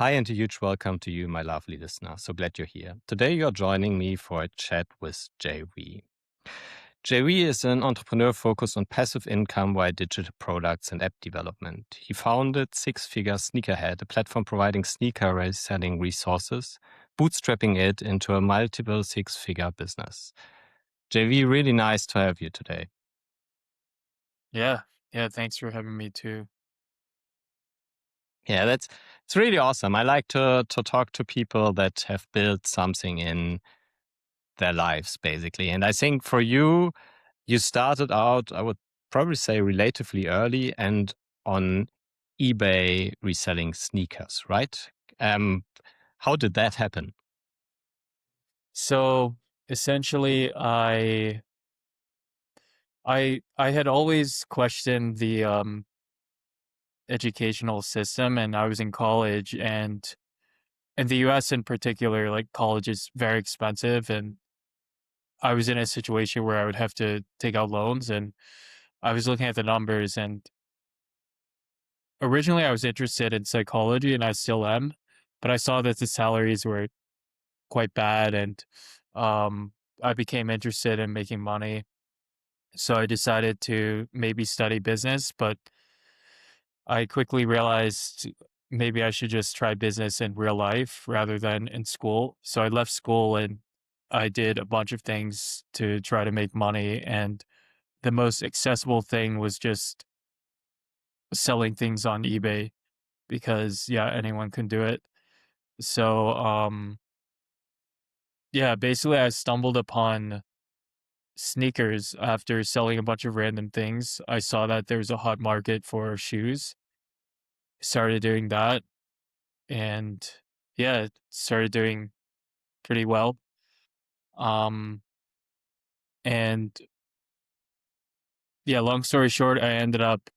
Hi, and a huge welcome to you, my lovely listener. So glad you're here. Today, you're joining me for a chat with JV. JV is an entrepreneur focused on passive income via digital products and app development. He founded Figure Sneakerhead, a platform providing sneaker reselling resources, bootstrapping it into a multiple six-figure business. JV, really nice to have you today. Yeah. Yeah. Thanks for having me too. Yeah, it's really awesome. I like to talk to people that have built something in their lives, basically. And I think for you, you started out, I would probably say, relatively early and on eBay reselling sneakers, right? Um, how did that happen? So essentially I had always questioned the educational system, and I was in college, and in the US in particular, like college is very expensive, and I was in a situation where I would have to take out loans, and I was looking at the numbers, and originally I was interested in psychology, and I still am, but I saw that the salaries were quite bad, and um I became interested in making money. So I decided to maybe study business, but I quickly realized maybe I should just try business in real life rather than in school. So I left school and I did a bunch of things to try to make money. And the most accessible thing was just selling things on eBay because, yeah, anyone can do it. So, yeah, basically I stumbled upon sneakers after selling a bunch of random things. I saw that there was a hot market for shoes, started doing that, and yeah, it started doing pretty well. Um, and yeah, long story short, I ended up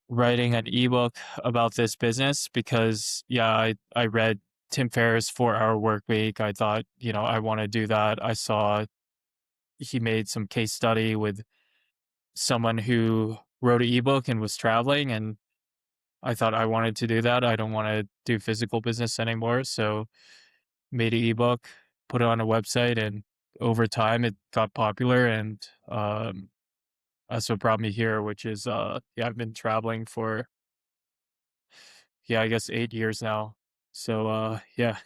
writing an ebook about this business because yeah, I read Tim Ferriss 4 Hour Work Week. I thought, I want to do that. I saw he made some case study with someone who wrote an ebook and was traveling, and I thought I wanted to do that. I don't want to do physical business anymore. So made an ebook, put it on a website, and over time it got popular. And that's what brought me here, which is, yeah, I've been traveling for, yeah, I guess 8 years now. So, yeah.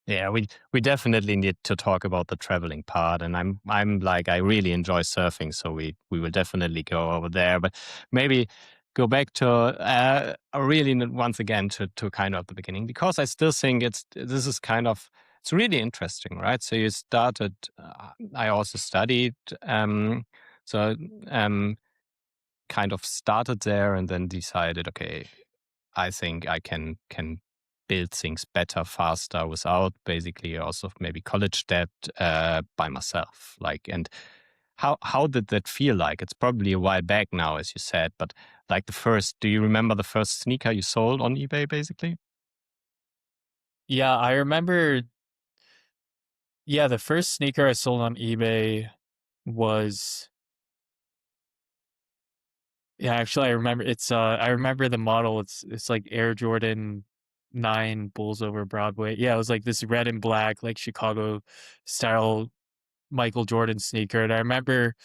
Yeah, we definitely need to talk about the traveling part, and I'm like I really enjoy surfing, so we will definitely go over there. But maybe go back to really once again to kind of the beginning, because I still think this is kind of it's really interesting, right? So you started. I also studied, so um, kind of started there, and then decided, okay, I think I can build things better, faster, without basically also maybe college debt by myself. Like, and how did that feel like? It's probably a while back now, as you said, but like do you remember the first sneaker you sold on eBay, basically? Yeah, I remember, yeah, the first sneaker I sold on eBay was, yeah, actually I remember I remember the model. It's like Air Jordan 9 Bulls over Broadway. Yeah, it was like this red and black, like Chicago style Michael Jordan sneaker. And I remember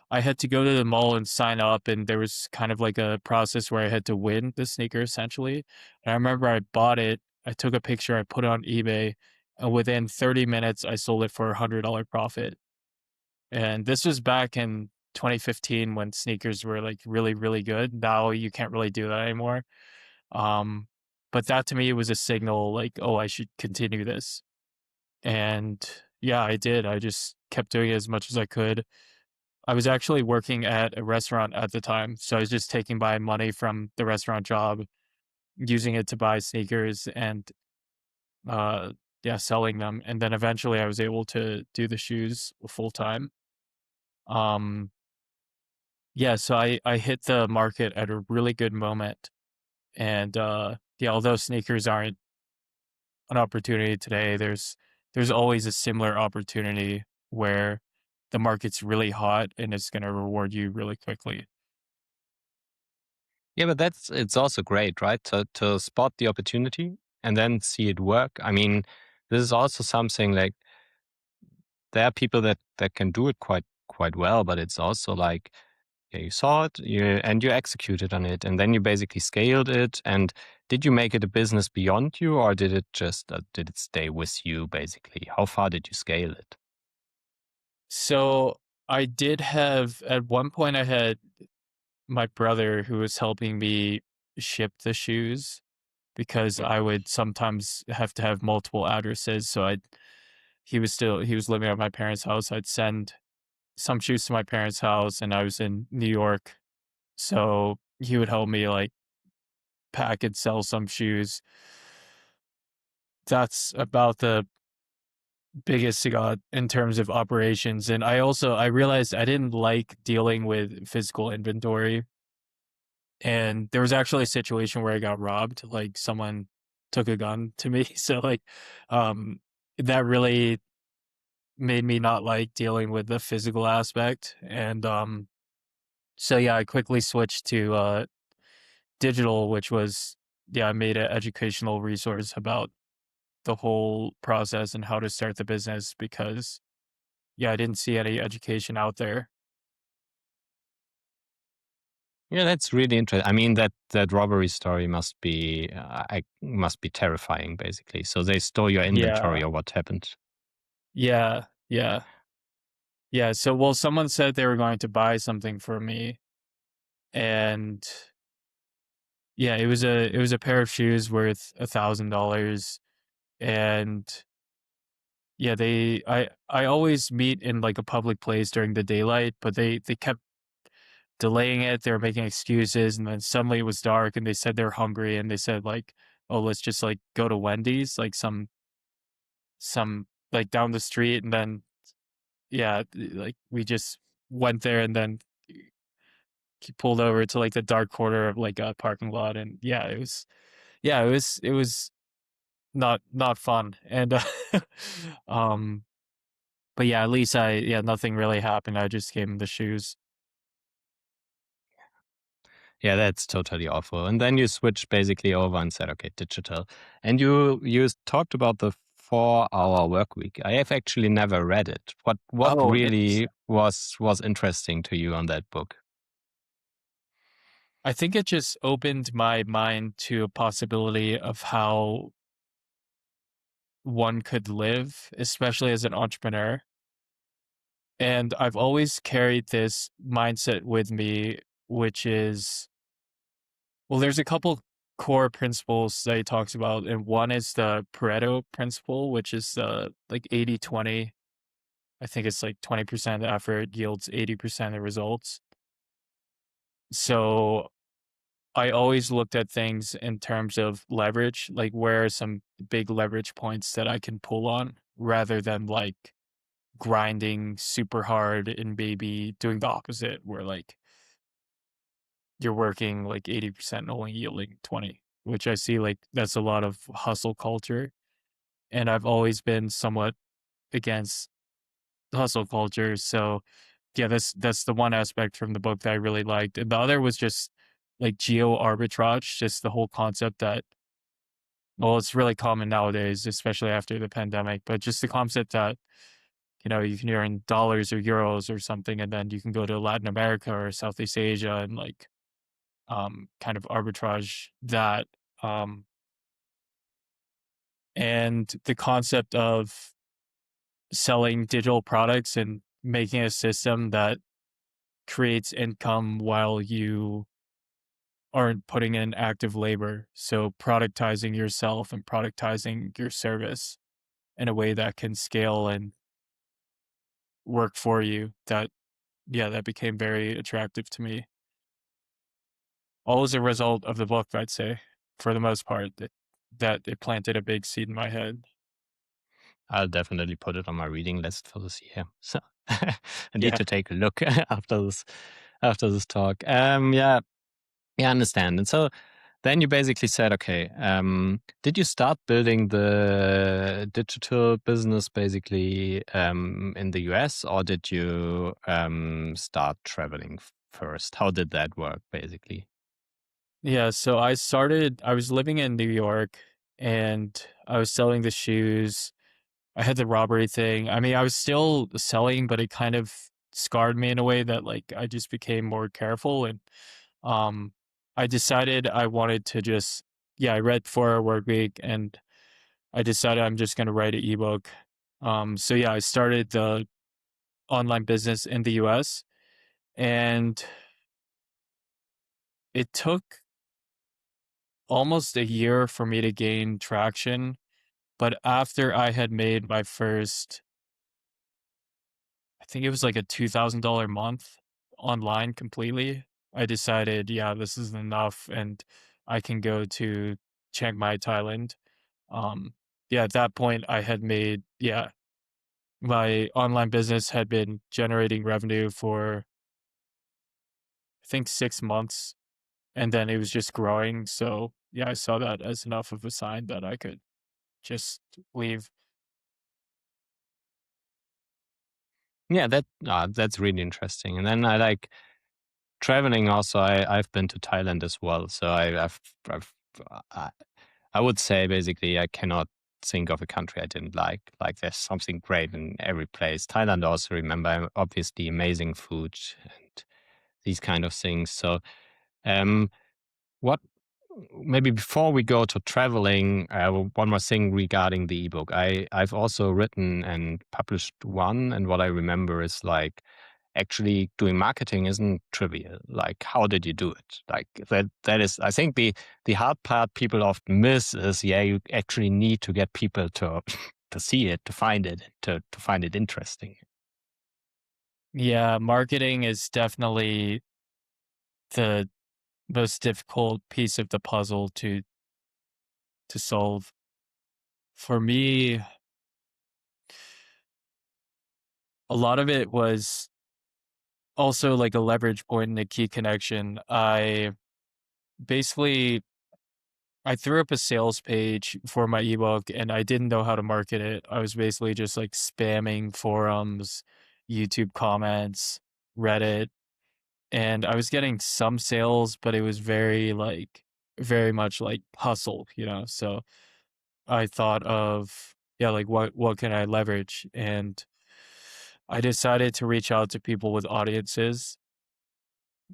I had to go to the mall and sign up, and there was kind of like a process where I had to win the sneaker essentially. And I remember I bought it, I took a picture, I put it on eBay, and within 30 minutes I sold it for $100 profit. And this was back in 2015 when sneakers were like really, really good. Now you can't really do that anymore. Um, but that to me was a signal like, oh, I should continue this. And yeah, I did. I just kept doing it as much as I could. I was actually working at a restaurant at the time. So I was just taking by money from the restaurant job, using it to buy sneakers and uh yeah, selling them. And then eventually I was able to do the shoes full time. Um yeah, so I hit the market at a really good moment. And yeah, although sneakers aren't an opportunity today, there's always a similar opportunity where the market's really hot and it's going to reward you really quickly. Yeah, but it's also great, right? To spot the opportunity and then see it work. I mean, this is also something like there are people that can do it quite well, but it's also like, yeah, you saw it, and you executed on it, and then you basically scaled it. And did you make it a business beyond you, or did it just did it stay with you basically? How far did you scale it? So I did have, at one point I had my brother who was helping me ship the shoes, because I would sometimes have to have multiple addresses. So he was living at my parents' house. I'd send some shoes to my parents' house, and I was in New York. So he would help me like pack and sell some shoes. That's about the biggest I got in terms of operations. And I realized I didn't like dealing with physical inventory. And there was actually a situation where I got robbed, like someone took a gun to me. So like um that really made me not like dealing with the physical aspect. And so yeah, I quickly switched to digital, which was, yeah, I made an educational resource about the whole process and how to start the business, because yeah, I didn't see any education out there. Yeah, that's really interesting. I mean, that robbery story must be must be terrifying, basically. So they stole your Yeah. inventory, or what happened? Yeah. Yeah. Yeah. So, well, someone said they were going to buy something for me, and yeah, it was a pair of shoes worth $1,000. And yeah, I always meet in like a public place during the daylight, but they kept delaying it. They were making excuses, and then suddenly it was dark, and they said they're hungry, and they said like, "Oh, let's just like go to Wendy's, like some like down the street." And then yeah, like we just went there, and then he pulled over to like the dark corner of like a parking lot. And yeah, it was not fun. And um but yeah, at least nothing really happened. I just gave him the shoes. Yeah, that's totally awful. And then you switched basically over and said, okay, digital. And you talked about the 4-hour work week. I have actually never read it. What Oh, really interesting. was interesting to you on that book? I think it just opened my mind to a possibility of how one could live, especially as an entrepreneur. And I've always carried this mindset with me, which is, well, there's a couple core principles that he talks about. And one is the Pareto principle, which is like 80/20. I think it's like 20% of the effort yields 80% of the results. So I always looked at things in terms of leverage, like where are some big leverage points that I can pull on, rather than like grinding super hard and maybe doing the opposite, where like you're working like 80% and only yielding 20, which I see like that's a lot of hustle culture. And I've always been somewhat against hustle culture. So yeah, that's the one aspect from the book that I really liked. And the other was just like geo-arbitrage, just the whole concept that, well, it's really common nowadays, especially after the pandemic, but just the concept that, you can earn dollars or euros or something, and then you can go to Latin America or Southeast Asia and like kind of arbitrage that. Um, and the concept of selling digital products and making a system that creates income while you aren't putting in active labor. So productizing yourself and productizing your service in a way that can scale and work for you. That became very attractive to me. All as a result of the book, I'd say, for the most part, that it planted a big seed in my head. I'll definitely put it on my reading list for this year. So I need Yeah. to take a look after this talk. Yeah, I understand. And so then you basically said, okay, did you start building the digital business basically in the US, or did you start traveling first? How did that work basically? Yeah, so I was living in New York and I was selling the shoes. I had the robbery thing. I mean, I was still selling, but it kind of scarred me in a way that like I just became more careful and um I decided I wanted to just yeah, I read 4 Hour Work Week and I decided I'm just gonna write an ebook. So yeah, I started the online business in the US and it took almost a year for me to gain traction. But after I had made my first, I think it was like a $2,000 month online completely, I decided, yeah, this is enough and I can go to Chiang Mai, Thailand. Um, yeah, at that point I had made, yeah, my online business had been generating revenue for, I think 6 months and then it was just growing. So yeah, I saw that as enough of a sign that I could just leave. Yeah, that's really interesting. And then I like traveling also. I've been to Thailand as well, so I've I, I would say basically I cannot think of a country I didn't like. Like there's something great in every place. Thailand also, remember, obviously amazing food and these kind of things. So um what maybe before we go to traveling, one more thing regarding the ebook. I've also written and published one, and what I remember is like actually doing marketing isn't trivial. Like, how did you do it? Like that is, I think the hard part people often miss is, yeah, you actually need to get people to to see it, to find it interesting. Yeah, marketing is definitely the most difficult piece of the puzzle to solve. For me, a lot of it was also like a leverage point and a key connection. Basically I threw up a sales page for my ebook and I didn't know how to market it. I was basically just like spamming forums, YouTube comments, Reddit, and I was getting some sales, but it was very much like hustle, you know. So I thought of yeah, like what can I leverage? And I decided to reach out to people with audiences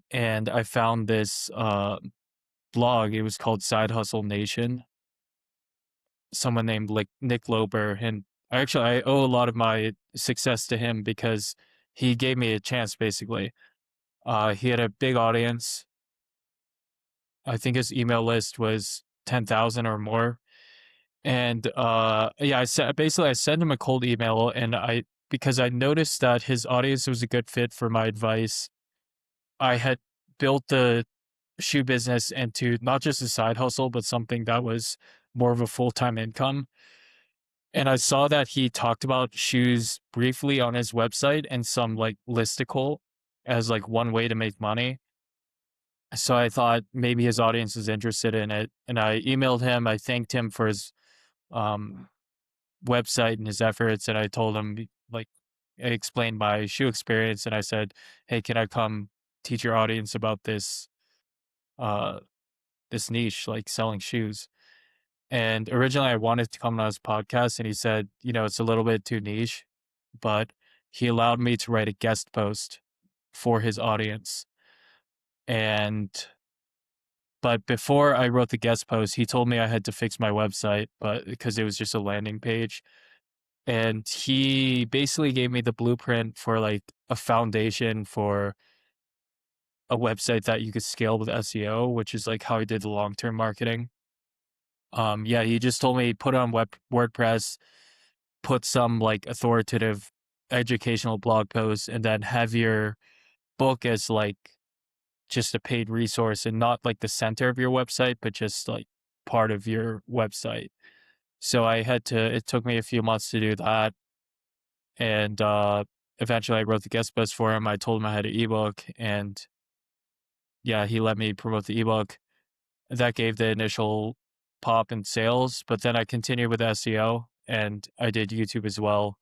and I found this blog. It was called Side Hustle Nation. Someone named like Nick Lober, and I owe a lot of my success to him because he gave me a chance basically. He had a big audience. I think his email list was 10,000 or more. And yeah, I sent him a cold email and because I noticed that his audience was a good fit for my advice. I had built the shoe business into not just a side hustle, but something that was more of a full-time income. And I saw that he talked about shoes briefly on his website and some like listicle as like one way to make money. So I thought maybe his audience is interested in it. And I emailed him. I thanked him for his um, website and his efforts. And I told him, like, I explained my shoe experience. And I said, hey, can I come teach your audience about uh, this niche, like selling shoes? And originally I wanted to come on his podcast. And he said, you know, it's a little bit too niche, but he allowed me to write a guest post for his audience. And but before I wrote the guest post, he told me I had to fix my website, but because it was just a landing page. And he basically gave me the blueprint for like a foundation for a website that you could scale with SEO, which is like how I did the long-term marketing. Yeah, he just told me put it on WordPress, put some like authoritative educational blog posts, and then have your book as like just a paid resource and not like the center of your website, but just like part of your website. So it took me a few months to do that. And eventually I wrote the guest post for him. I told him I had an ebook and yeah, he let me promote the ebook. That gave the initial pop in sales, but then I continued with SEO and I did YouTube as well.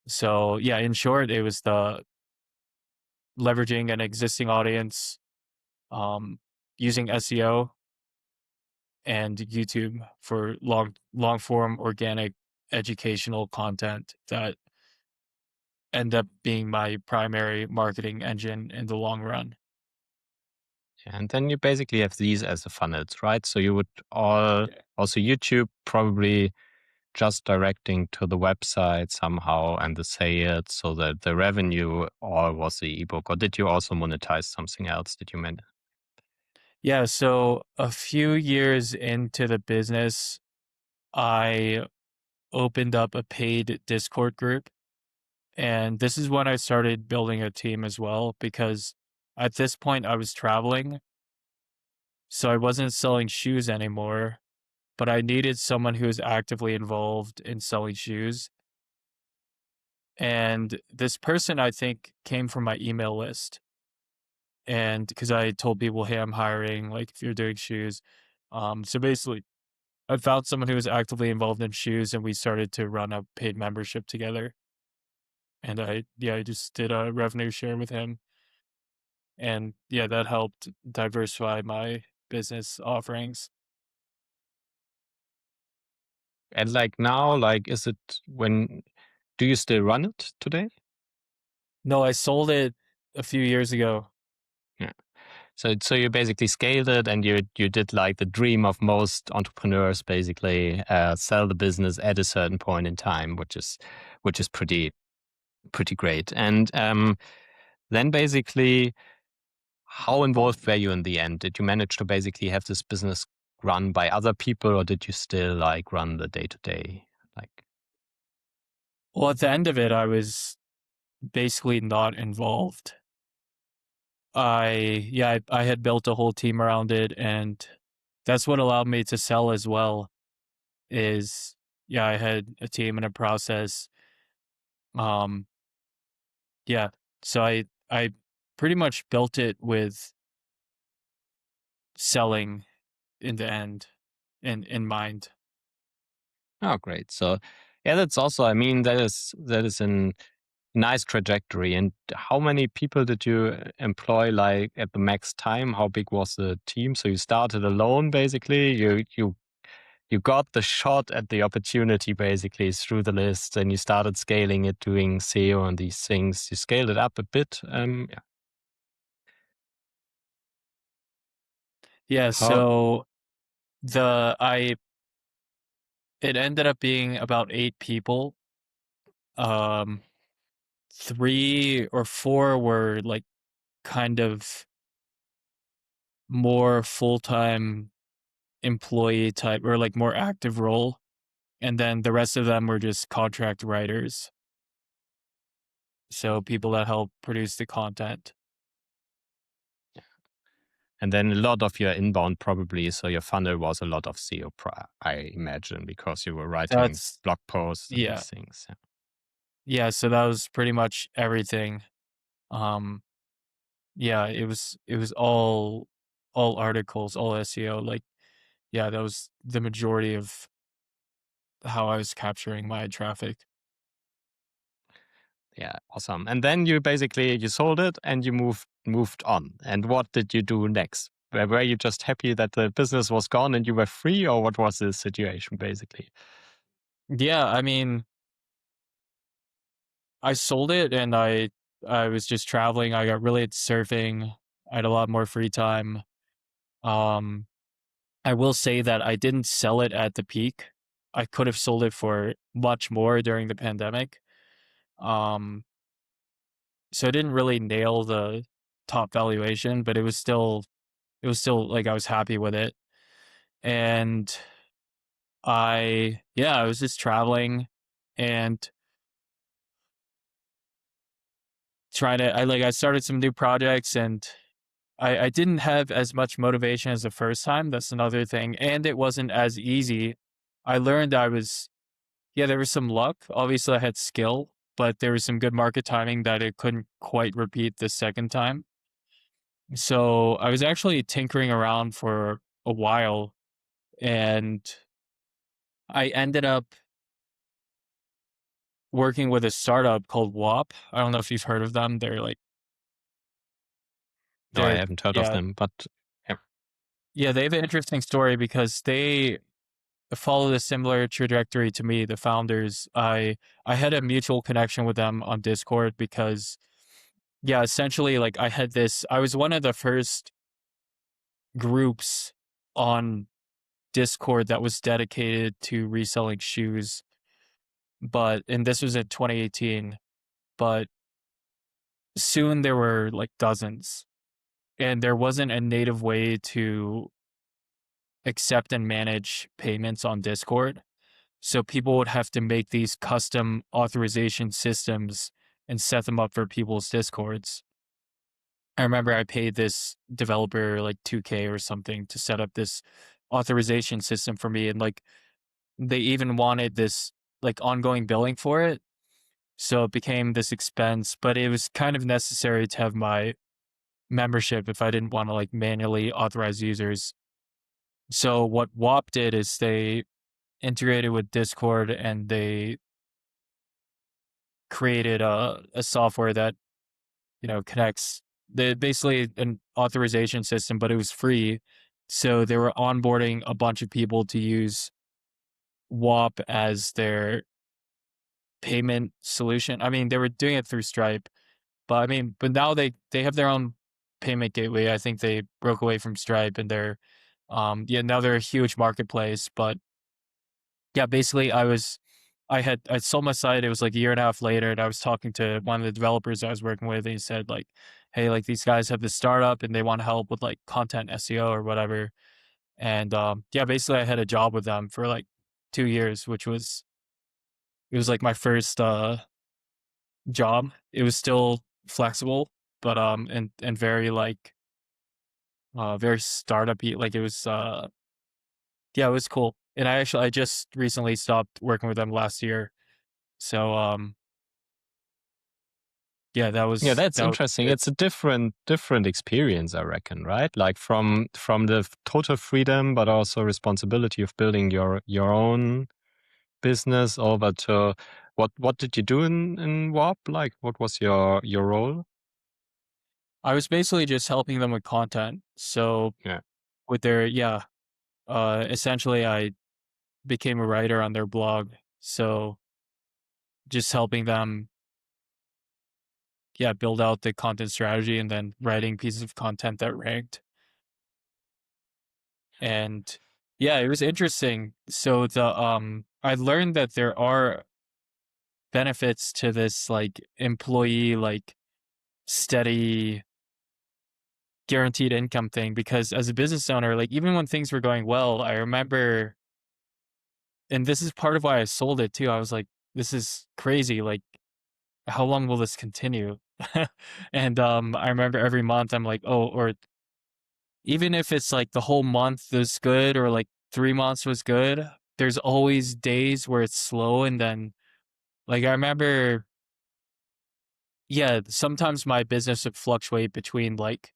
So yeah, in short, it was the leveraging an existing audience, um, using SEO and YouTube for long form organic educational content that end up being my primary marketing engine in the long run. And then you basically have these as the funnels, right? So you would also YouTube probably just directing to the website somehow and the sales, so that the revenue all was the ebook, or did you also monetize something else? Did you mean? Yeah, so a few years into the business, I opened up a paid Discord group. And this is when I started building a team as well, because at this point I was traveling. So I wasn't selling shoes anymore, but I needed someone who was actively involved in selling shoes. And this person, I think, came from my email list. And because I told people, hey, I'm hiring, like if you're doing shoes. So basically, I found someone who was actively involved in shoes and we started to run a paid membership together. And I just did a revenue share with him. And yeah, that helped diversify my business offerings. And like now, like, is it do you still run it today? No, I sold it a few years ago. Yeah. So you basically scaled it, and you did like the dream of most entrepreneurs, basically, sell the business at a certain point in time, which is pretty great. And then basically, how involved were you in the end? Did you manage to basically have this business run by other people, or did you still like run the day to day? Like, Well, at the end of it, I was basically not involved. I had built a whole team around it, and that's what allowed me to sell as well. Is I had a team and a process. Um, yeah, so I pretty much built it with selling in the end in mind. oh, great. So yeah, that's also, I mean, that is an nice trajectory. And how many people did you employ, like at the max time? How big was the team? So you started alone, basically. You got the shot at the opportunity, basically, through the list, and you started scaling it, doing SEO and these things. You scaled it up a bit. Yeah. Yeah, How? so it ended up being about 8 people. 3 or 4 were like kind of more full-time employee type or like more active role. And then the rest of them were just contract writers. So people that help produce the content. And then a lot of your inbound, probably, so your funnel was a lot of SEO, I imagine, because you were writing That's blog posts and yeah. these things. Yeah. Yeah, so that was pretty much everything. Yeah, it was all articles, all SEO. Like, yeah, that was the majority of how I was capturing my traffic. Yeah, awesome. And then you basically you sold it and you moved on. And what did you do next? Were you just happy that the business was gone and you were free, or what was the situation basically? Yeah, I mean, I sold it and I was just traveling. I got really into surfing. I had a lot more free time. Um, I will say that I didn't sell it at the peak. I could have sold it for much more during the pandemic. Um, so I didn't really nail the top valuation, but it was still like I was happy with it. And I was just traveling and I started some new projects and I didn't have as much motivation as the first time. That's another thing. And it wasn't as easy. I learned there was some luck. Obviously, I had skill, but there was some good market timing that it couldn't quite repeat the second time. So I was actually tinkering around for a while and I ended up working with a startup called Whop. I don't know if you've heard of them. No, I They're, haven't heard of yeah, them, but yeah. Yeah, they have an interesting story because they followed a similar trajectory to me, the founders. I had a mutual connection with them on Discord because, yeah, essentially, like I was one of the first groups on Discord that was dedicated to reselling shoes. And this was in 2018, but soon there were like dozens, and there wasn't a native way to accept and manage payments on Discord. So people would have to make these custom authorization systems and set them up for people's Discords. I remember I paid this developer like 2K or something to set up this authorization system for me. And like they even wanted this like ongoing billing for it. So it became this expense, but it was kind of necessary to have my membership if I didn't want to like manually authorize users. So what Whop did is they integrated with Discord and they created a software that, connects basically an authorization system, but it was free. So they were onboarding a bunch of people to use Whop as their payment solution. I mean, they were doing it through Stripe, but now they have their own payment gateway. I think they broke away from Stripe and they're, now they're a huge marketplace. But yeah, basically I sold my site. It was like a year and a half later, and I was talking to one of the developers I was working with, and he said like, hey, like these guys have this startup and they want help with like content SEO or whatever. And yeah, basically I had a job with them for like 2 years, it was like my first job. It was still flexible, but and very like very startup-y. Like it was yeah, it was cool. And I just recently stopped working with them last year. So yeah, Yeah, that's that was interesting. good. It's a different experience, I reckon, right? Like from the total freedom, but also responsibility of building your own business over to what did you do in Whop? Like, what was your role? I was basically just helping them with content. So Yeah. with their essentially I became a writer on their blog. So just helping them build out the content strategy and then writing pieces of content that ranked. And yeah, it was interesting. So I learned that there are benefits to this like employee like steady guaranteed income thing, because as a business owner, like even when things were going well, I remember, and this is part of why I sold it too. I was like, this is crazy. Like, how long will this continue? And I remember every month I'm like, oh, or even if it's like the whole month was good or like 3 months was good, there's always days where it's slow. And then like I remember, yeah, sometimes my business would fluctuate between like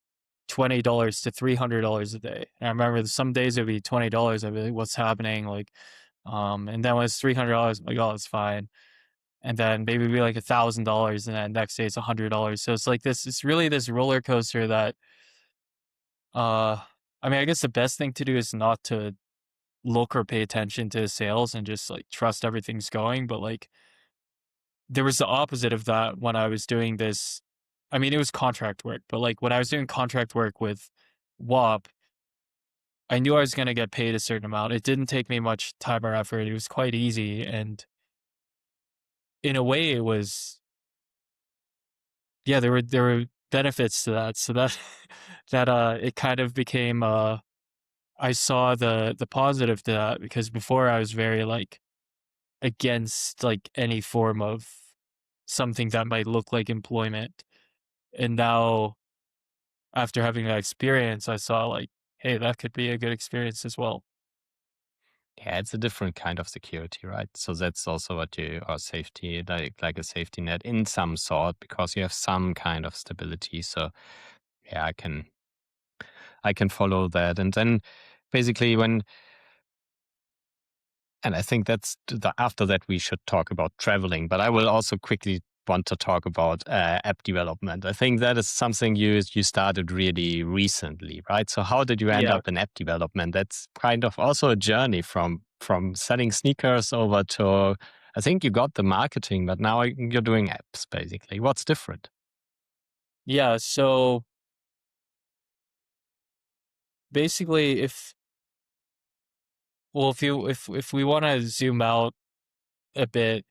$20 to $300 a day. And I remember some days it'd be $20. I'd be like, what's happening? Like, and then when it's $300, I'm like, oh, it's fine. And then maybe it'd be like $1,000, and then next day it's $100. So it's like it's really this roller coaster that, I guess the best thing to do is not to look or pay attention to sales and just like trust everything's going. But like there was the opposite of that when I was doing this. It was contract work, but like when I was doing contract work with Whop, I knew I was going to get paid a certain amount. It didn't take me much time or effort. It was quite easy. And in a way it was, yeah, there were benefits to that. So that, it kind of became, I saw the positive to that, because before I was very like against like any form of something that might look like employment. And now after having that experience, I saw like, hey, that could be a good experience as well. Yeah, it's a different kind of security, right? So that's also what you are safety, like a safety net in some sort, because you have some kind of stability. So yeah, I can follow that. And then basically and I think after that we should talk about traveling, but I will also quickly want to talk about app development. I think that is something you started really recently, right? So how did you end Yeah. up in app development? That's kind of also a journey from selling sneakers over to, I think you got the marketing, but now you're doing apps basically. What's different? Yeah. So basically, if we want to zoom out a bit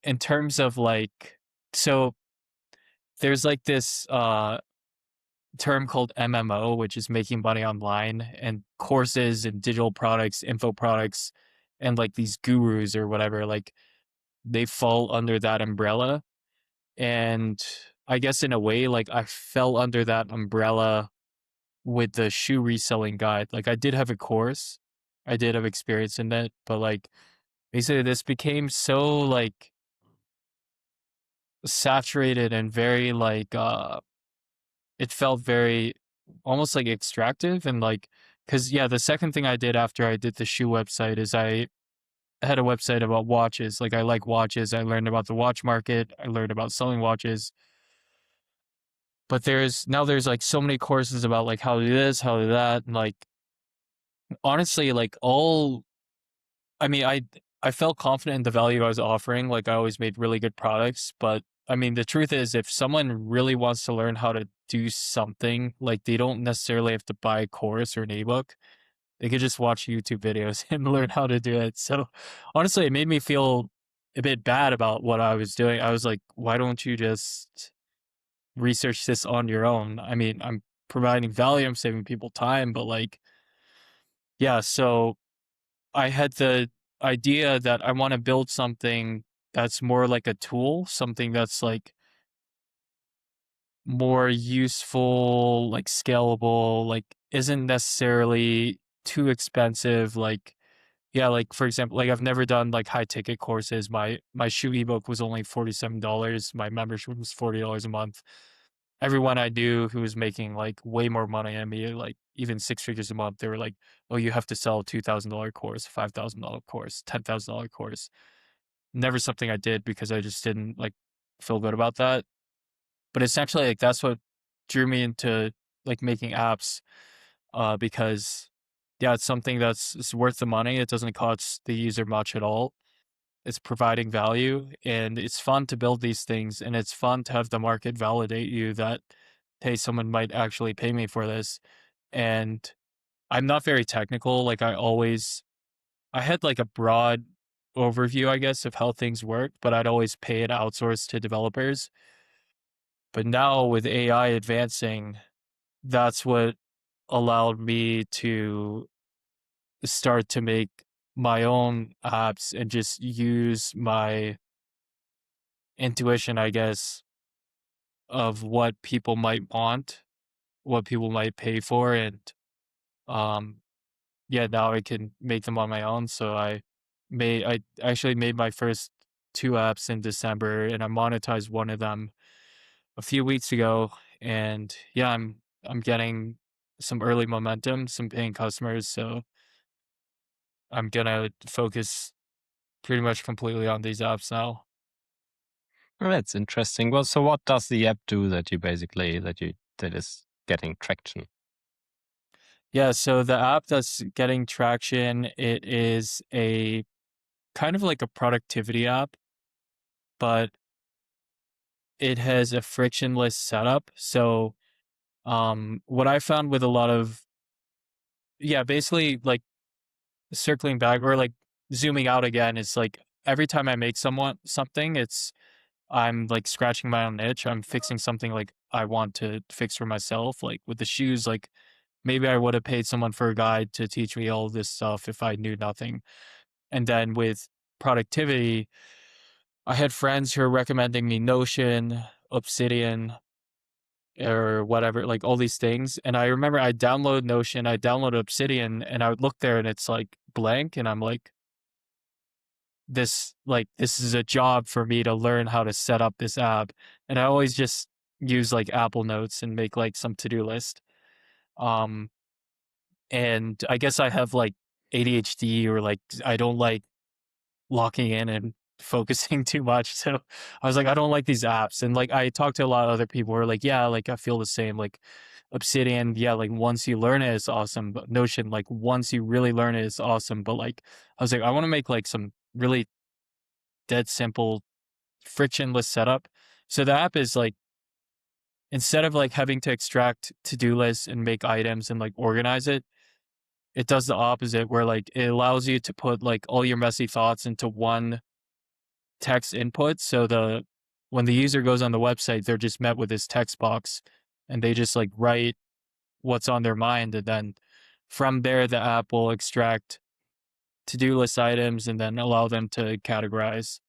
in terms of like, so there's like this term called MMO, which is making money online, and courses and digital products, info products, and like these gurus or whatever, like they fall under that umbrella. And I guess in a way, like I fell under that umbrella with the shoe reselling guide. Like I did have a course, I did have experience in that, but like basically this became so like saturated and very like it felt very almost like extractive and like, because yeah, the second thing I did after I did the shoe website is I had a website about watches. Like I like watches. I learned about the watch market. I learned about selling watches. But there's like so many courses about like how to do this, how to do that. And like honestly, like I mean, I felt confident in the value I was offering. Like I always made really good products, but I mean, the truth is if someone really wants to learn how to do something, like they don't necessarily have to buy a course or an ebook. They could just watch YouTube videos and learn how to do it. So honestly, it made me feel a bit bad about what I was doing. I was like, why don't you just research this on your own? I mean, I'm providing value, I'm saving people time, but like, yeah, so I had the idea that I want to build something that's more like a tool, something that's like more useful, like scalable, like isn't necessarily too expensive. Like, yeah, like for example, like I've never done like high ticket courses. My shoe ebook was only $47. My membership was $40 a month. Everyone I knew who was making like way more money than me, like even six figures a month, they were like, "Oh, you have to sell a $2,000 course, $5,000 course, $10,000 course." Never something I did because I just didn't like feel good about that. But essentially, like that's what drew me into like making apps, because yeah, it's something that's it's worth the money. It doesn't cost the user much at all. It's providing value, and it's fun to build these things, and it's fun to have the market validate you that hey, someone might actually pay me for this. And I'm not very technical. Like I had like a broad overview, I guess, of how things work, but I'd always pay it outsourced to developers. But now with AI advancing, that's what allowed me to start to make my own apps and just use my intuition, I guess, of what people might want, what people might pay for. And um, yeah, now I can make them on my own. So I actually made my first two apps in December, and I monetized one of them a few weeks ago. And yeah, I'm getting some early momentum, some paying customers. So I'm gonna focus pretty much completely on these apps now. Well, that's interesting. Well, so what does the app do that you basically that is getting traction? Yeah, so the app that's getting traction, it is a kind of like a productivity app, but it has a frictionless setup. So what I found with a lot of yeah, basically like circling back or like zooming out again, it's like every time I make someone something, it's I'm like scratching my own itch. I'm fixing something like I want to fix for myself. Like with the shoes, like maybe I would have paid someone for a guide to teach me all this stuff if I knew nothing. And then with productivity, I had friends who were recommending me Notion, Obsidian, or whatever, like all these things. And I remember I download Notion, I download Obsidian, and I would look there and it's like blank. And I'm like, this is a job for me to learn how to set up this app. And I always just use like Apple Notes and make like some to-do list. Um, and I guess I have like ADHD or like I don't like locking in and focusing too much. So I was like, I don't like these apps. And like I talked to a lot of other people who are like, yeah, like I feel the same. Like Obsidian, yeah, like once you learn it, it's awesome. But Notion, like once you really learn it, it's awesome. But like I was like, I want to make like some really dead simple, frictionless setup. So the app is like, instead of like having to extract to-do lists and make items and like organize it, it does the opposite where like it allows you to put like all your messy thoughts into one text input. So when the user goes on the website, they're just met with this text box and they just like write what's on their mind. And then from there, the app will extract to-do list items and then allow them to categorize.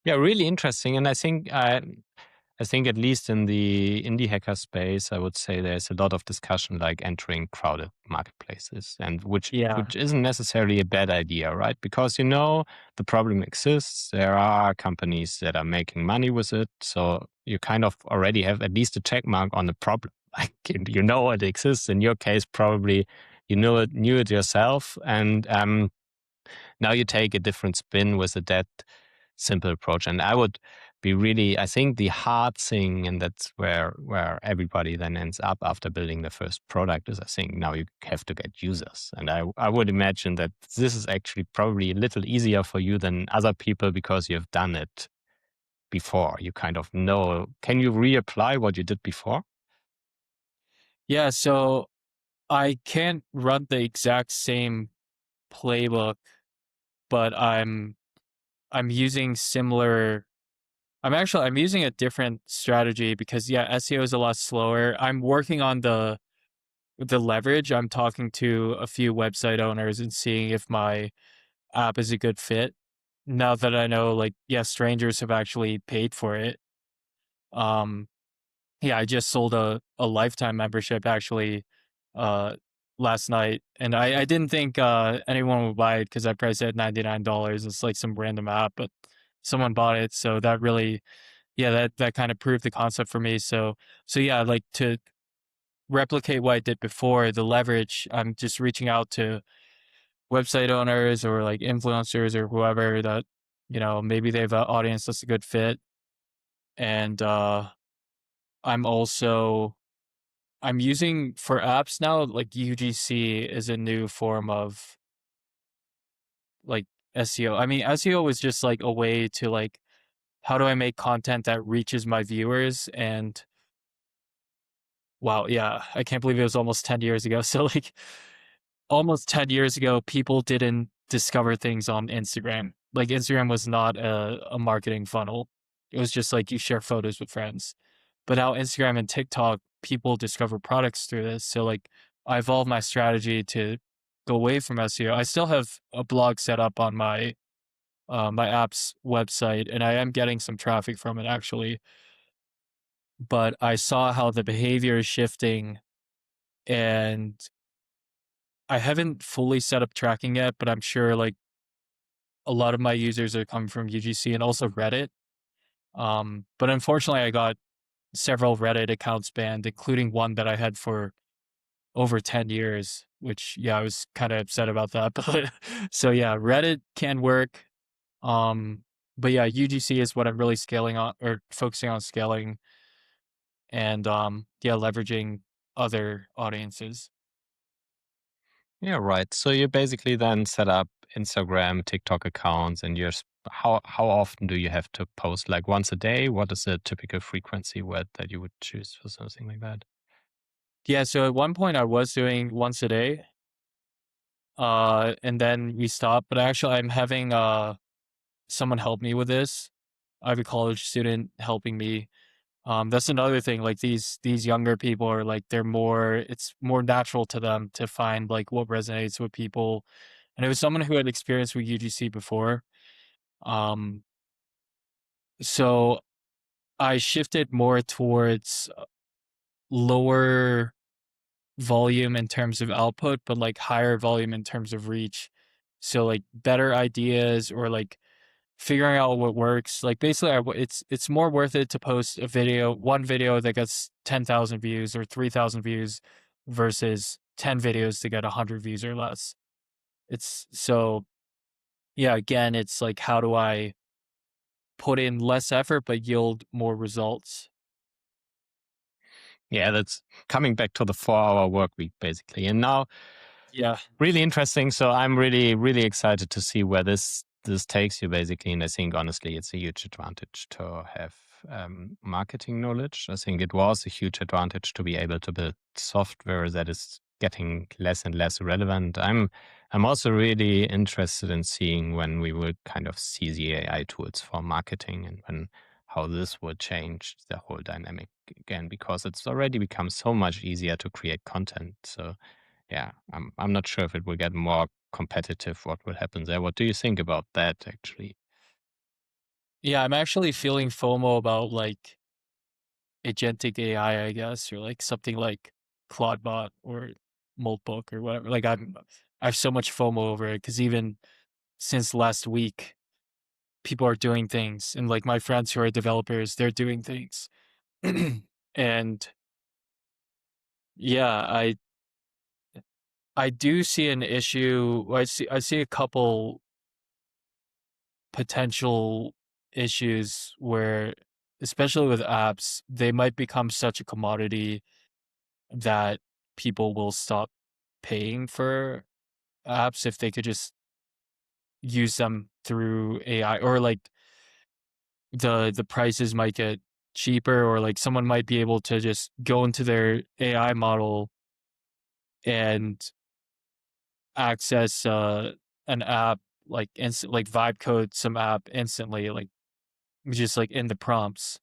Yeah, really interesting. And I think at least in the indie hacker space, I would say there's a lot of discussion like entering crowded marketplaces, and which Yeah. isn't necessarily a bad idea, right? Because the problem exists. There are companies that are making money with it, so you kind of already have at least a check mark on the problem. Like it exists. In your case, probably knew it yourself, and now you take a different spin with that simple approach. And I think the hard thing, and that's where everybody then ends up after building the first product, is I think now you have to get users. And I would imagine that this is actually probably a little easier for you than other people because you've done it before. You kind of know. Can you reapply what you did before? Yeah. So I can't run the exact same playbook, but I'm using similar. I'm using a different strategy because SEO is a lot slower. I'm working on the leverage. I'm talking to a few website owners and seeing if my app is a good fit. Now that I know, like, strangers have actually paid for it. I just sold a lifetime membership actually uh last night, and I didn't think anyone would buy it because I priced it at $99. It's like some random app, but someone bought it, so that really that kind of proved the concept for me. So like to replicate what I did before, the leverage, I'm just reaching out to website owners or like influencers or whoever that maybe they have an audience that's a good fit, and I'm using for apps now, like UGC is a new form of like SEO. I mean, SEO was just like a way to like, how do I make content that reaches my viewers? And wow, yeah, I can't believe it was almost 10 years ago. So like almost 10 years ago, people didn't discover things on Instagram. Like Instagram was not a marketing funnel. It was just like you share photos with friends. But now Instagram and TikTok, people discover products through this. So like I evolved my strategy to go away from SEO. I still have a blog set up on my app's website, and I am getting some traffic from it actually. But I saw how the behavior is shifting, and I haven't fully set up tracking yet, but I'm sure like a lot of my users are coming from UGC and also Reddit. But unfortunately, I got several Reddit accounts banned, including one that I had for over 10 years, which, I was kind of upset about that. But so Reddit can work. But UGC is what I'm really scaling on or focusing on scaling and, leveraging other audiences. Yeah, right. So you basically then set up Instagram, TikTok accounts, and how often do you have to post? Like once a day? What is the typical frequency that you would choose for something like that? Yeah. So at one point I was doing once a day, and then we stopped, but actually I'm having, someone help me with this. I have a college student helping me. That's another thing. Like these younger people are like it's more natural to them to find like what resonates with people. And it was someone who had experience with UGC before. Um, so I shifted more towards lower volume in terms of output, but like higher volume in terms of reach. So like better ideas or like figuring out what works. Like basically, it's more worth it to post one video that gets 10,000 views or 3,000 views versus 10 videos to get 100 views or less. It's so yeah, again, it's like, how do I put in less effort but yield more results? Yeah, that's coming back to the 4-hour work week basically. And now Yeah. really interesting. So I'm really excited to see where this takes you basically. And I think honestly, it's a huge advantage to have marketing knowledge. I think it was a huge advantage to be able to build software that is getting less and less relevant. I'm also really interested in seeing when we will kind of see the AI tools for marketing and when how this will change the whole dynamic again, because it's already become so much easier to create content. So yeah, I'm not sure if it will get more competitive, what will happen there. What do you think about that actually? Yeah, I'm actually feeling FOMO about, like, agentic AI, I guess, or, like, something like Claudebot or Moltbook or whatever. Like, I have so much FOMO over it because even since last week, people are doing things, and, like, my friends who are developers, they're doing things. And, yeah, I do see an issue. I see a couple potential issues where, especially with apps, they might become such a commodity that people will stop paying for apps if they could just use them through AI, or like the prices might get cheaper, or like someone might be able to just go into their AI model and access an app, like instant, like vibe code some app instantly, like just like in the prompts.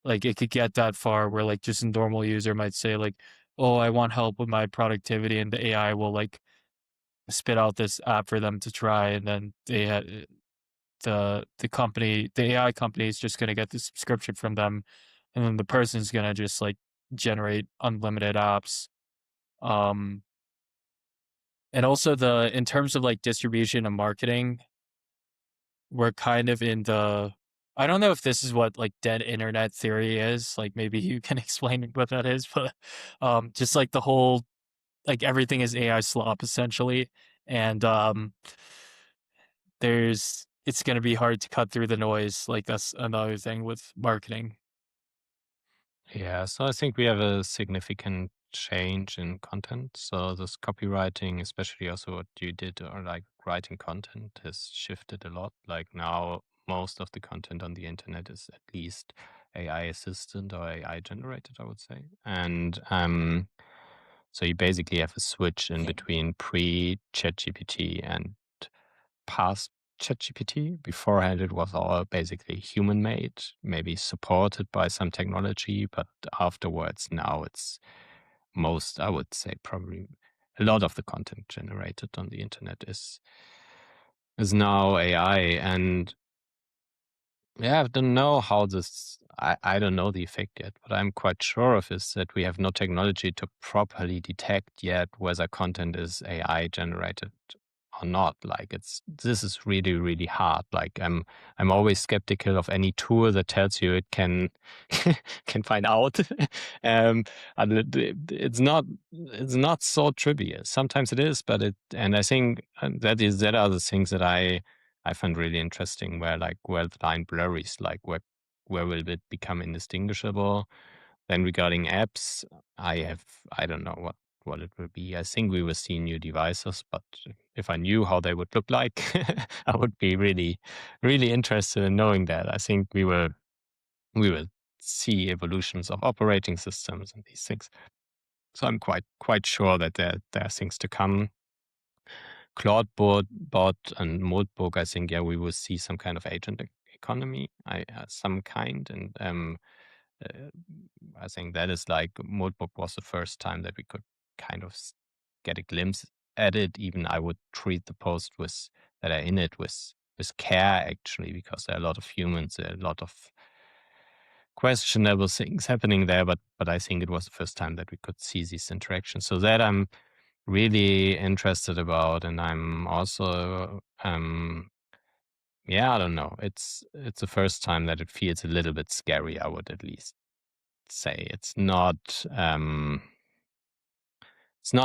Like it could get that far where like just a normal user might say like, oh, I want help with my productivity, and the AI will like spit out this app for them to try, and then the company, the AI company, is just gonna get the subscription from them, and then the person's gonna just like generate unlimited apps. Um, and also the in terms of like distribution and marketing, we're kind of in the, I don't know if this is what like dead internet theory is. Like maybe you can explain what that is, but just like the whole, like everything is AI slop essentially, and it's going to be hard to cut through the noise. Like that's another thing with marketing. Yeah, so I think we have a significant change in content. So this copywriting, especially also what you did or like writing content has shifted a lot. Like now most of the content on the internet is at least AI assisted or AI generated, I would say. And so you basically have a switch in between pre-ChatGPT and past ChatGPT. Beforehand, it was all basically human made, maybe supported by some technology, but afterwards, now it's most, I would say, probably a lot of the content generated on the internet is now AI. And yeah, I don't know how this, I don't know the effect yet, but I'm quite sure of is that we have no technology to properly detect yet whether content is AI generated or not. Like this is really hard. Like I'm always skeptical of any tool that tells you it can can find out. And it's not so trivial. Sometimes it is, but and I think that are the things that I find really interesting, where the line blurries, like where will it become indistinguishable. Then regarding apps, I don't know what it will be. I think we will see new devices, but if I knew how they would look like, I would be really interested in knowing that. I think we will see evolutions of operating systems and these things. So I'm quite sure that there are things to come. Claude bot and Moltbook, I think, yeah, we will see some kind of agent economy, some kind. And uh, I think that is like Moltbook was the first time that we could kind of get a glimpse at it. Even I would treat the post that are in it with care, actually, because there are a lot of humans, there are a lot of questionable things happening there. But I think it was the first time that we could see these interactions. So that I'm really interested about, and I'm also yeah, I don't know, it's the first time that it feels a little bit scary, I would at least say. It's not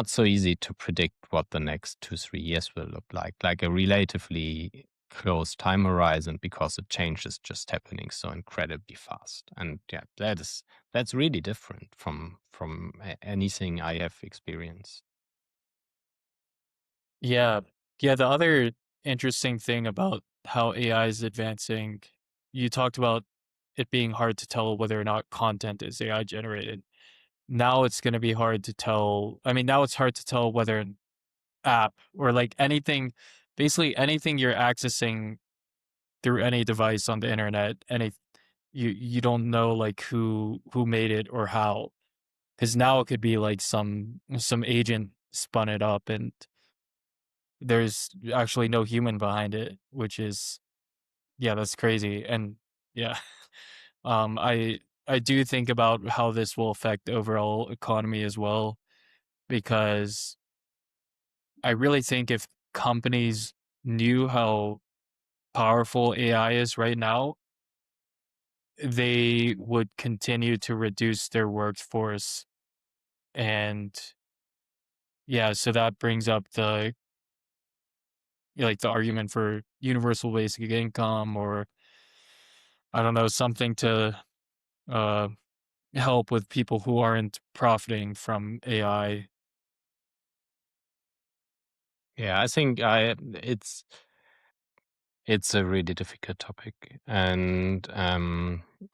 so easy to predict what the next 2-3 years will look like a relatively close time horizon because the change is just happening so incredibly fast. And yeah, that's really different from anything I have experienced. Yeah. Yeah. The other interesting thing about how AI is advancing, you talked about it being hard to tell whether or not content is AI generated. Now it's going to be hard to tell. I mean, now it's hard to tell whether an app or like anything, basically anything you're accessing through any device on the internet, you don't know like who made it or how, because now it could be like some agent spun it up and there's actually no human behind it, which is, yeah, that's crazy. And yeah, I do think about how this will affect the overall economy as well, because I really think if companies knew how powerful AI is right now, they would continue to reduce their workforce. And yeah, so that brings up the argument for universal basic income, or I don't know, something to uh help with people who aren't profiting from AI. Yeah, I think it's a really difficult topic, and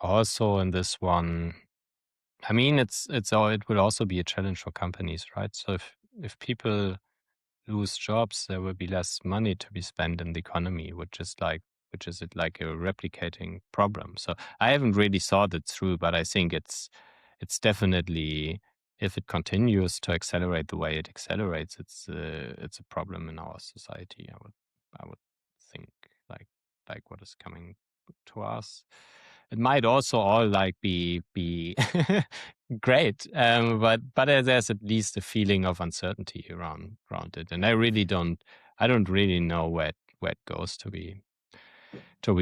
also in this one, I mean, it will also be a challenge for companies, right? So if people lose jobs, there will be less money to be spent in the economy, which is like a replicating problem. So I haven't really thought it through, but I think it's definitely, if it continues to accelerate the way it accelerates, it's a problem in our society. I would think like what is coming to us. It might also all like be great, but there's at least a feeling of uncertainty around it, and I don't really know where it goes, to be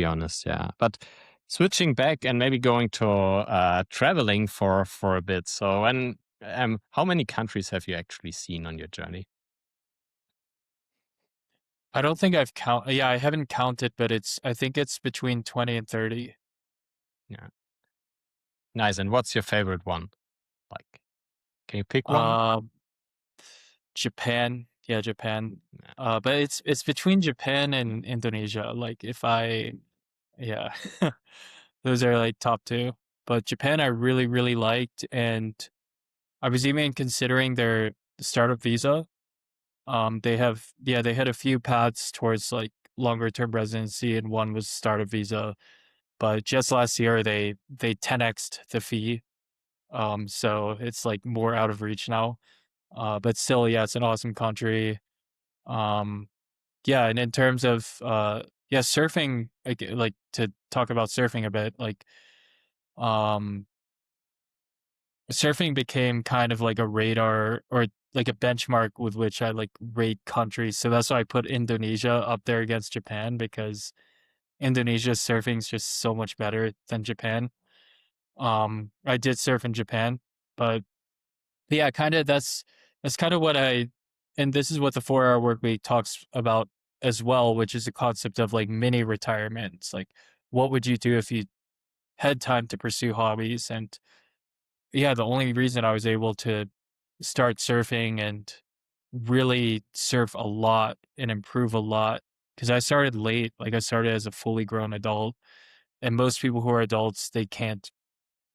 honest. Yeah, but switching back and maybe going to traveling for a bit. So, how many countries have you actually seen on your journey? I don't think I haven't counted, but I think it's between 20 and 30. Yeah, nice. And what's your favorite one? Like, can you pick one? Um, Japan. Yeah, Japan. Yeah. But it's between Japan and Indonesia. Like yeah, those are like top two. But Japan, I really, really liked, and I was even considering their startup visa. They had a few paths towards like longer term residency, and one was startup visa. But just last year, they 10x'd the fee. So it's like more out of reach now. But still, yeah, it's an awesome country. Um, yeah, and in terms of yeah, surfing, like to talk about surfing a bit, like um, surfing became kind of like a radar or like a benchmark with which I like rate countries. So that's why I put Indonesia up there against Japan, because Indonesia's surfing is just so much better than Japan. I did surf in Japan, but yeah, kind of that's kind of and this is what the 4 hour work week talks about as well, which is the concept of like mini retirements. Like, what would you do if you had time to pursue hobbies? And yeah, the only reason I was able to start surfing and really surf a lot and improve a lot, because I started late. Like, I started as a fully grown adult, and most people who are adults, they can't.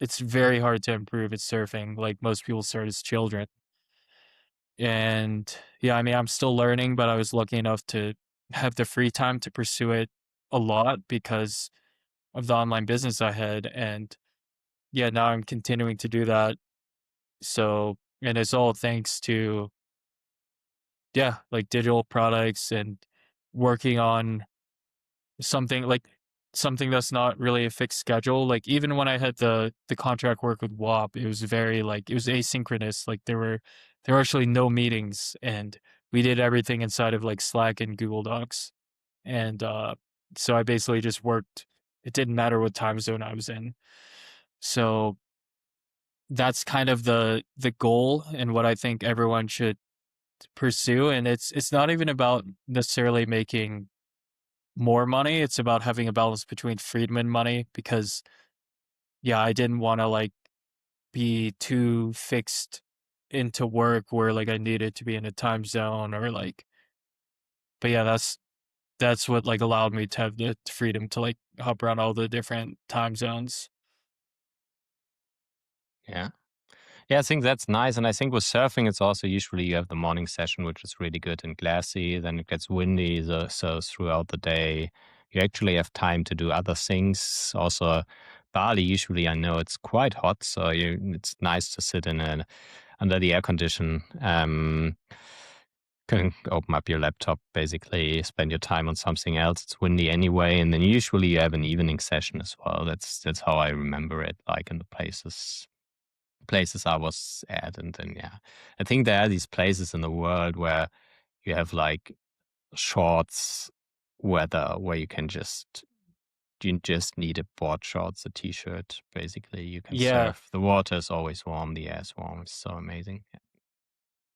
It's very hard to improve at surfing. Like, most people start as children. And yeah, I mean, I'm still learning, but I was lucky enough to have the free time to pursue it a lot because of the online business I had. And yeah, now I'm continuing to do that. So, and it's all thanks to, yeah, like digital products and working on something like something that's not really a fixed schedule. Like, even when I had the contract work with Whop, it was very like, it was asynchronous. Like, there were actually no meetings, and we did everything inside of like Slack and Google Docs. And so I basically just worked. It didn't matter what time zone I was in. So that's kind of the goal and what I think everyone should pursue. And it's not even about necessarily making more money. It's about having a balance between freedom and money because, yeah, I didn't want to like be too fixed into work where like I needed to be in a time zone or like, but yeah, that's what like allowed me to have the freedom to like hop around all the different time zones. Yeah. Yeah, I think that's nice. And I think with surfing, it's also usually you have the morning session, which is really good and glassy. Then it gets windy. So throughout the day, you actually have time to do other things. Also, Bali, usually I know it's quite hot. So it's nice to sit under the air condition. Can open up your laptop, basically spend your time on something else. It's windy anyway. And then usually you have an evening session as well. That's how I remember it, like in the places I was at. And then, yeah, I think there are these places in the world where you have like shorts weather where you just need a board shorts, a t-shirt, basically. You can Yeah. surf. The water is always warm. The air is warm. It's so amazing.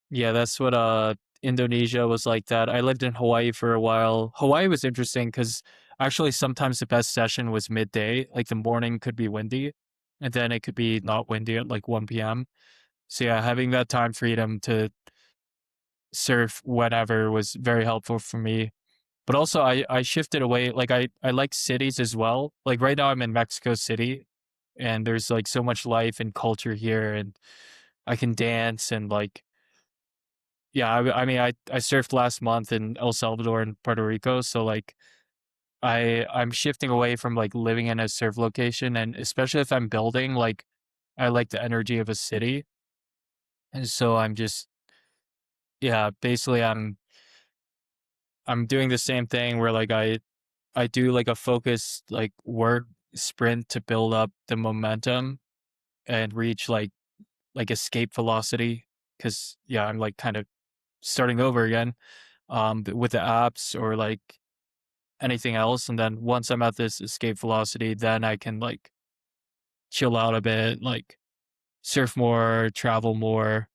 Yeah, that's what Indonesia was like that. I lived in Hawaii for a while. Hawaii was interesting because actually sometimes the best session was midday. Like the morning could be windy and then it could be not windy at like 1 p.m. So yeah, having that time freedom to surf whenever was very helpful for me. But also I shifted away. Like I like cities as well. Like right now I'm in Mexico City and there's like so much life and culture here and I can dance and like, yeah, I mean, I surfed last month in El Salvador and Puerto Rico, so like I'm shifting away from like living in a surf location, and especially if I'm building, like I like the energy of a city, and so I'm just yeah, basically I'm doing the same thing where like I do like a focused like work sprint to build up the momentum and reach like escape velocity because yeah, I'm like kind of starting over again with the apps or like anything else. And then once I'm at this escape velocity, then I can like chill out a bit, like surf more, travel more.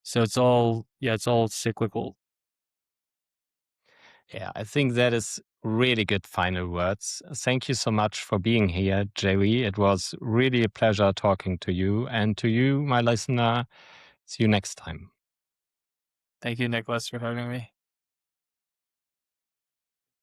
So it's all, yeah, it's all cyclical. Yeah, I think that is really good final words. Thank you so much for being here, JV. It was really a pleasure talking to you. And to you, my listener, see you next time. Thank you, Niklas, for having me.